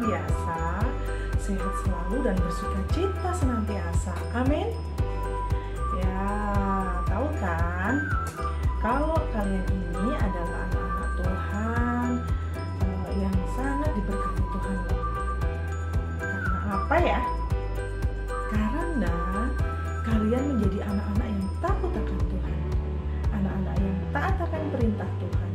biasa, sehat selalu dan bersukacita senantiasa. Amin. Ya, tahu kan? Kalau kalian ini adalah anak-anak Tuhan yang sangat diberkati Tuhan loh. Karena apa ya? Karena kalian menjadi anak-anak yang takut akan Tuhan, anak-anak yang taat akan perintah Tuhan,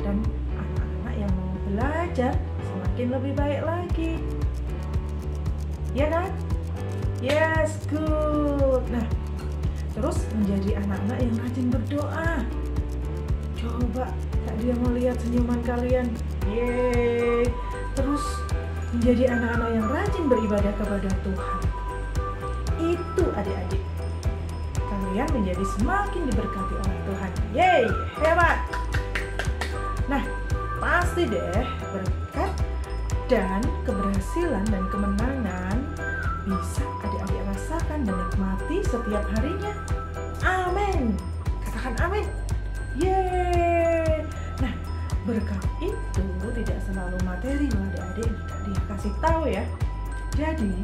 dan anak-anak yang mau belajar semakin lebih baik lagi. Ya kan? Yes, good. Nah, terus menjadi anak-anak yang rajin berdoa. Coba Kak Dia mau lihat senyuman kalian. Yeay. Terus menjadi anak-anak yang rajin beribadah kepada Tuhan. Itu adik-adik, kalian menjadi semakin diberkati oleh Tuhan. Yeay, hebat. Nah, pasti deh berkat dan keberhasilan dan kemenangan bisa adik-adik rasakan dan nikmati setiap harinya. Amin. Katakan amin. Yeay. Nah, berkat itu tidak selalu materi loh adik-adik. Dia kasih tahu ya. Jadi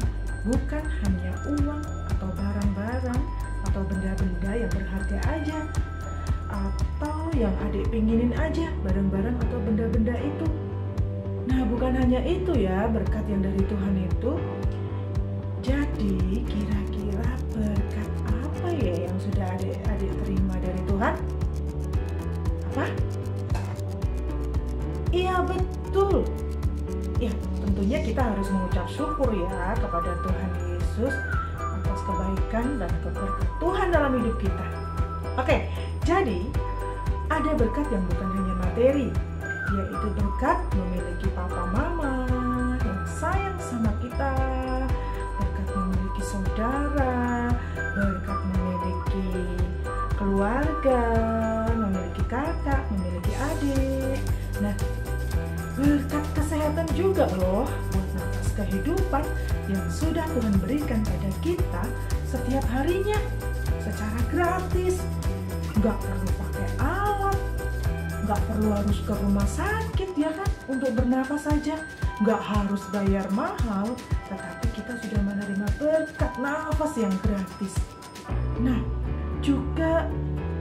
bukan hanya uang atau barang-barang atau benda-benda yang berharga aja, atau yang adik pinginin aja barang-barang atau benda-benda itu. Nah, bukan hanya itu ya berkat yang dari Tuhan itu. Jadi kira-kira berkat apa ya yang sudah adik-adik terima dari Tuhan? Apa? Iya, betul. Ya, tentunya kita harus mengucap syukur ya kepada Tuhan Yesus atas kebaikan dan keberkatan Tuhan dalam hidup kita. Oke, jadi ada berkat yang bukan hanya materi, yaitu berkat memiliki papa mama yang sayang sama kita, berkat memiliki saudara, berkat memiliki keluarga, memiliki kakak, memiliki adik. Nah, berkat kesehatan juga loh buat nafas kehidupan yang sudah Tuhan berikan pada kita setiap harinya secara gratis. Nggak perlu pakai alat, nggak perlu harus ke rumah sakit ya kan untuk bernafas saja. Nggak harus bayar mahal, tetapi kita sudah menerima berkat nafas yang gratis. Nah, juga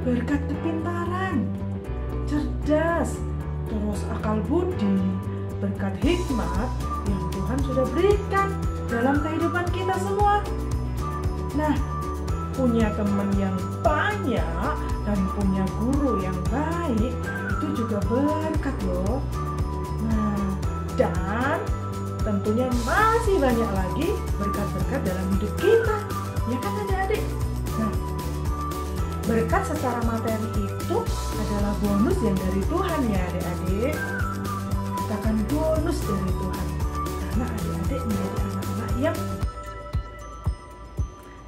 berkat kepintaran, cerdas, terus akal budi, berkat hikmat yang Tuhan sudah berikan dalam kehidupan kita semua. Nah, punya teman yang banyak dan punya guru yang baik itu juga berkat loh. Nah, dan tentunya masih banyak lagi berkat-berkat dalam hidup kita, ya kan adik-adik? Nah, berkat secara materi itu adalah bonus yang dari Tuhan ya adik-adik. Katakan bonus dari Tuhan, karena adik-adik menjadi anak-anak yang...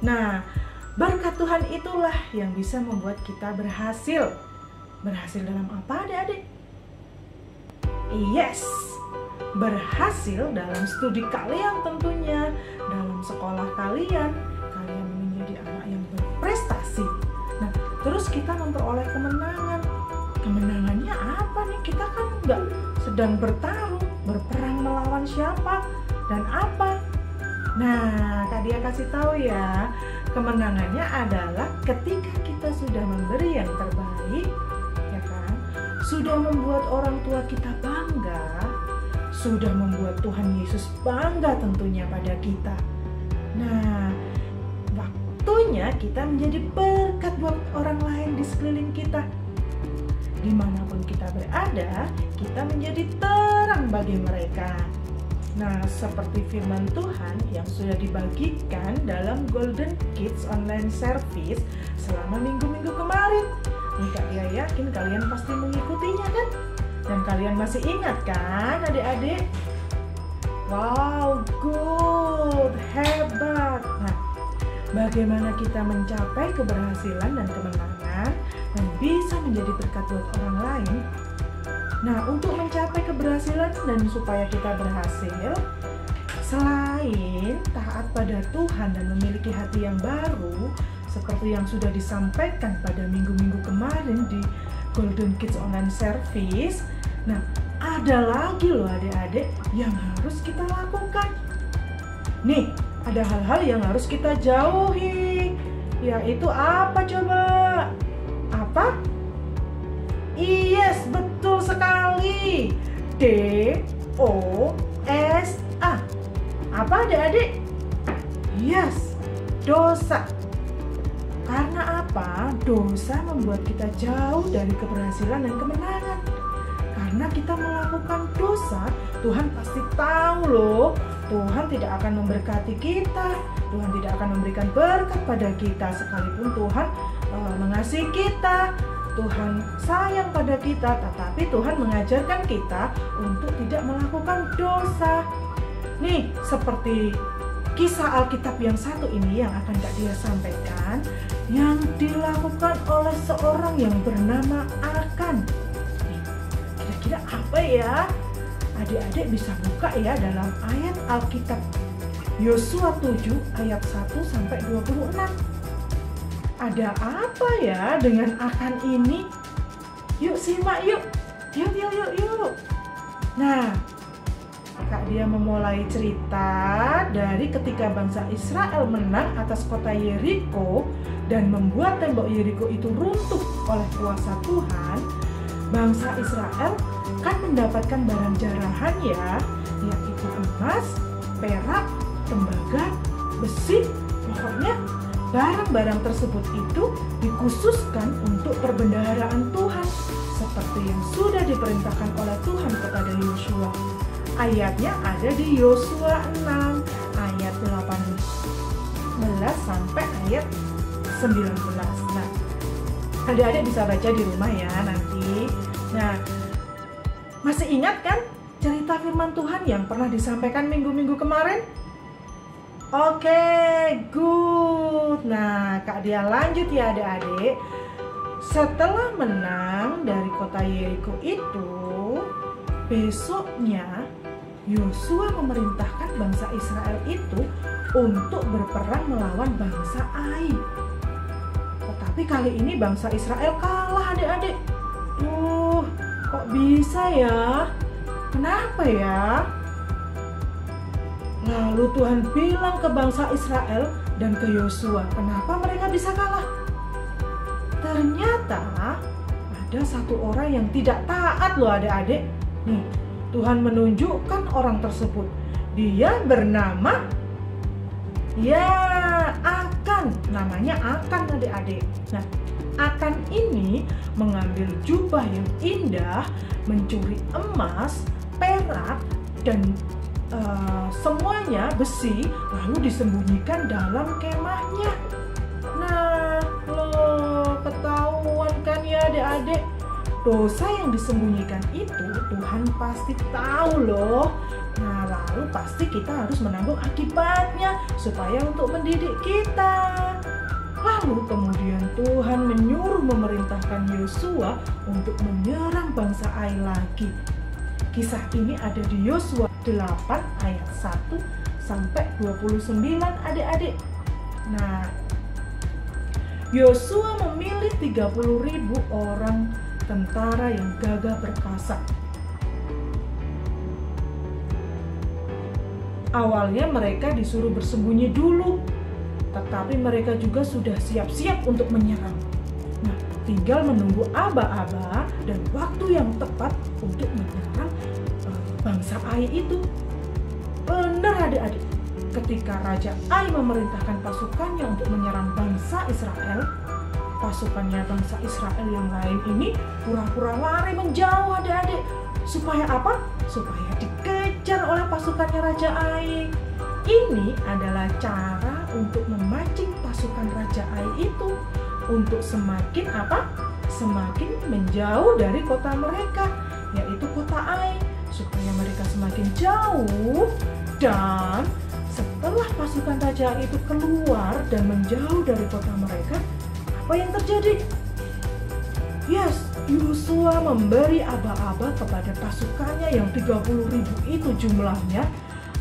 Nah, berkat Tuhan itulah yang bisa membuat kita berhasil. Berhasil dalam apa adik-adik? Yes, berhasil dalam studi kalian tentunya, dalam sekolah kalian menjadi anak yang berprestasi. Nah, terus kita memperoleh kemenangan. Kemenangannya apa nih? Kita kan nggak sedang bertarung, berperang melawan siapa dan apa. Nah, Kak Dia kasih tahu ya, kemenangannya adalah ketika kita sudah memberi yang terbaik, ya kan? Sudah membuat orang tua kita bangga, sudah membuat Tuhan Yesus bangga tentunya pada kita. Nah, waktunya kita menjadi berkat buat orang lain di sekeliling kita. Dimanapun kita berada, kita menjadi terang bagi mereka. Nah, seperti firman Tuhan yang sudah dibagikan dalam Golden Kids Online Service selama minggu-minggu kemarin. Nih Kak Dia yakin kalian pasti mengikutinya kan? Dan kalian masih ingat kan adik-adik? Wow, good, hebat. Nah, bagaimana kita mencapai keberhasilan dan kemenangan dan bisa menjadi berkat buat orang lain? Nah, untuk mencapai keberhasilan dan supaya kita berhasil, selain taat pada Tuhan dan memiliki hati yang baru, seperti yang sudah disampaikan pada minggu-minggu kemarin di Golden Kids Online Service, nah, ada lagi loh adik-adik yang harus kita lakukan. Nih, ada hal-hal yang harus kita jauhi. Yaitu apa coba? Apa? Yes, betul sekali. DOSA. Apa adik-adik? Yes, dosa. Karena apa? Dosa membuat kita jauh dari keberhasilan dan kemenangan. Karena kita melakukan dosa, Tuhan pasti tahu loh, Tuhan tidak akan memberkati kita, Tuhan tidak akan memberikan berkat pada kita, sekalipun Tuhan mengasihi kita, Tuhan sayang pada kita, tetapi Tuhan mengajarkan kita untuk tidak melakukan dosa. Nih, seperti kisah Alkitab yang satu ini yang akan Kak Dia sampaikan, yang dilakukan oleh seorang yang bernama Akan. Kira-kira apa ya? Adik-adik bisa buka ya dalam ayat Alkitab Yosua 7 ayat 1 sampai 26. Ada apa ya dengan Akan ini? Yuk simak yuk. Yuk. Nah, Kak Dia memulai cerita dari ketika bangsa Israel menang atas kota Yeriko dan membuat tembok Yeriko itu runtuh oleh kuasa Tuhan. Bangsa Israel kan mendapatkan barang jarahan ya, yaitu emas, perak, tembaga, besi, pokoknya barang-barang tersebut itu dikhususkan untuk perbendaharaan Tuhan seperti yang sudah diperintahkan oleh Tuhan kepada Yosua. Ayatnya ada di Yosua 6 ayat 18 sampai ayat 19. Nah, adik-adik bisa baca di rumah ya nanti. Nah, masih ingat kan cerita firman Tuhan yang pernah disampaikan minggu-minggu kemarin? Oke, good. Nah, Kak Dia lanjut ya adik-adik. Setelah menang dari kota Yeriko itu, besoknya Yosua memerintahkan bangsa Israel itu untuk berperang melawan bangsa Ai. Tetapi kali ini bangsa Israel kalah adik-adik. Kok bisa ya? Kenapa ya? Lalu Tuhan bilang ke bangsa Israel dan ke Yosua, kenapa mereka bisa kalah? Ternyata ada satu orang yang tidak taat loh adik-adik. Nih, Tuhan menunjukkan orang tersebut. Dia bernama Akan. Namanya Akan adik-adik. Nah, Akan ini mengambil jubah yang indah, mencuri emas, perak, dan semuanya besi, lalu disembunyikan dalam kemahnya. Nah, ketahuan kan ya adik-adik, dosa yang disembunyikan itu Tuhan pasti tahu loh. Nah, lalu pasti kita harus menanggung akibatnya supaya untuk mendidik kita. Lalu kemudian Tuhan menyuruh memerintahkan Yosua untuk menyerang bangsa Ai lagi. Kisah ini ada di Yosua 8 ayat 1 sampai 29 adik-adik. Nah, Yosua memilih 30.000 orang tentara yang gagah perkasa. Awalnya mereka disuruh bersembunyi dulu, tetapi mereka juga sudah siap-siap untuk menyerang. Nah, tinggal menunggu aba-aba dan waktu yang tepat untuk menyerang bangsa Ai itu. Benar adik-adik, ketika Raja Ai memerintahkan pasukannya untuk menyerang bangsa Israel, pasukannya bangsa Israel yang lain ini pura-pura lari menjauh adik-adik. Supaya apa? Supaya dikejar oleh pasukannya Raja Ai. Ini adalah cara untuk memancing pasukan Raja Ai itu untuk semakin apa? Semakin menjauh dari kota mereka, yaitu kota Ai, supaya mereka semakin jauh. Dan setelah pasukan Raja Ai itu keluar dan menjauh dari kota mereka, apa yang terjadi? Yes, Yosua memberi aba-aba kepada pasukannya yang 30.000 itu jumlahnya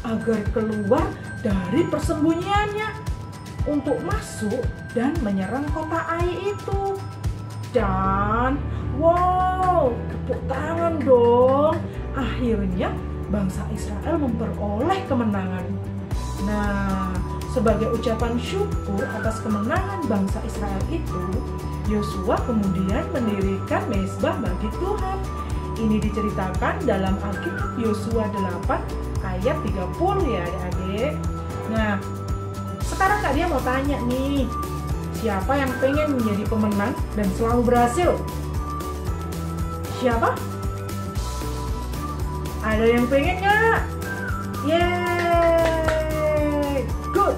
agar keluar dari persembunyiannya untuk masuk dan menyerang kota Ai itu. Dan wow, tepuk tangan dong. akhirnya bangsa Israel memperoleh kemenangan. Nah, sebagai ucapan syukur atas kemenangan bangsa Israel itu, Yosua kemudian mendirikan mezbah bagi Tuhan. Ini diceritakan dalam Alkitab Yosua 8 ayat 30 ya adik-adik. Nah, sekarang Kak Dia mau tanya nih, siapa yang pengen menjadi pemenang dan selalu berhasil? Siapa? Ada yang pengen nggak? Yeay, good.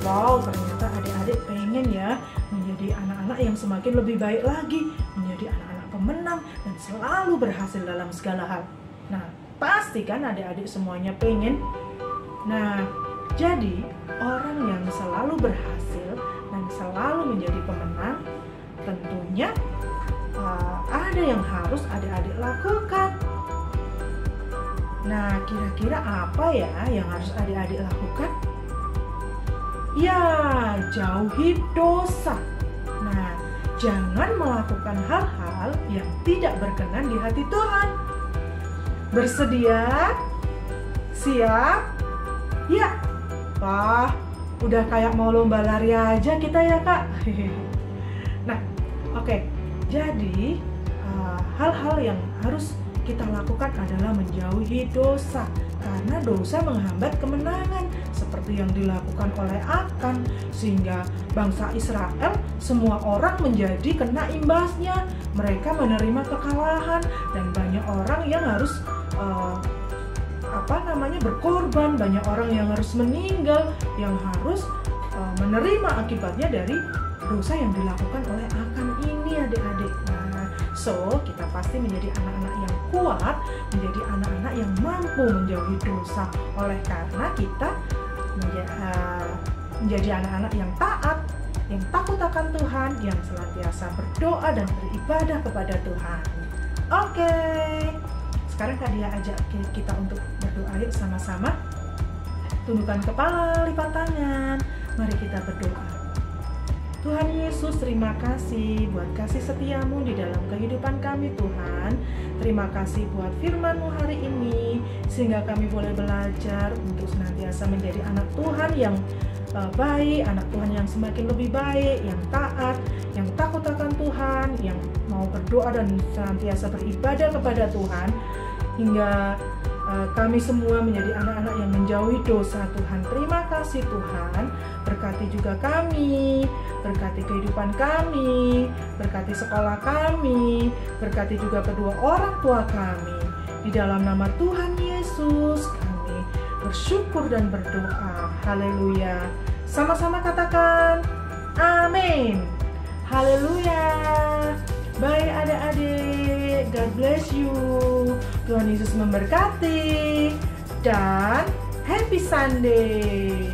Wow, ternyata adik-adik pengen ya menjadi anak-anak yang semakin lebih baik lagi, menjadi anak-anak pemenang dan selalu berhasil dalam segala hal. Nah, pasti kan adik-adik semuanya pengen. Nah, jadi orang yang selalu berhasil dan selalu menjadi pemenang, tentunya ada yang harus adik-adik lakukan. Nah, kira-kira apa ya yang harus adik-adik lakukan? Ya, jauhi dosa. Nah, jangan melakukan hal-hal yang tidak berkenan di hati Tuhan. Bersedia? Siap? Ya. Wah, udah kayak mau lomba lari aja kita ya, Kak. Nah, oke. Jadi, hal-hal yang harus kita lakukan adalah menjauhi dosa, karena dosa menghambat kemenangan seperti yang dilakukan oleh Akan, sehingga bangsa Israel semua orang menjadi kena imbasnya. Mereka menerima kekalahan dan banyak orang yang harus berkorban, banyak orang yang harus meninggal, yang harus menerima akibatnya dari dosa yang dilakukan oleh Akan ini adik-adik. So, kita pasti menjadi anak-anak yang kuat, menjadi anak-anak yang mampu menjauhi dosa. Oleh karena kita menjadi anak-anak yang taat, yang takut akan Tuhan, yang senantiasa berdoa dan beribadah kepada Tuhan. Oke, sekarang Kak Dia ajak kita untuk berdoa. Yuk sama-sama. Tundukkan kepala, lipat tangan. Mari kita berdoa. Tuhan Yesus, terima kasih buat kasih setiamu di dalam kehidupan kami Tuhan. Terima kasih buat firman-Mu hari ini, sehingga kami boleh belajar untuk senantiasa menjadi anak Tuhan yang baik, anak Tuhan yang semakin lebih baik, yang taat, yang takut akan Tuhan, yang mau berdoa dan senantiasa beribadah kepada Tuhan, hingga kami semua menjadi anak-anak yang menjauhi dosa Tuhan. Terima kasih Tuhan, berkati juga kami, berkati kehidupan kami, berkati sekolah kami, berkati juga kedua orang tua kami. Di dalam nama Tuhan Yesus kami bersyukur dan berdoa. Haleluya. Sama-sama katakan amin. Haleluya. Baik adik-adik, God bless you. Tuhan Yesus memberkati dan happy Sunday.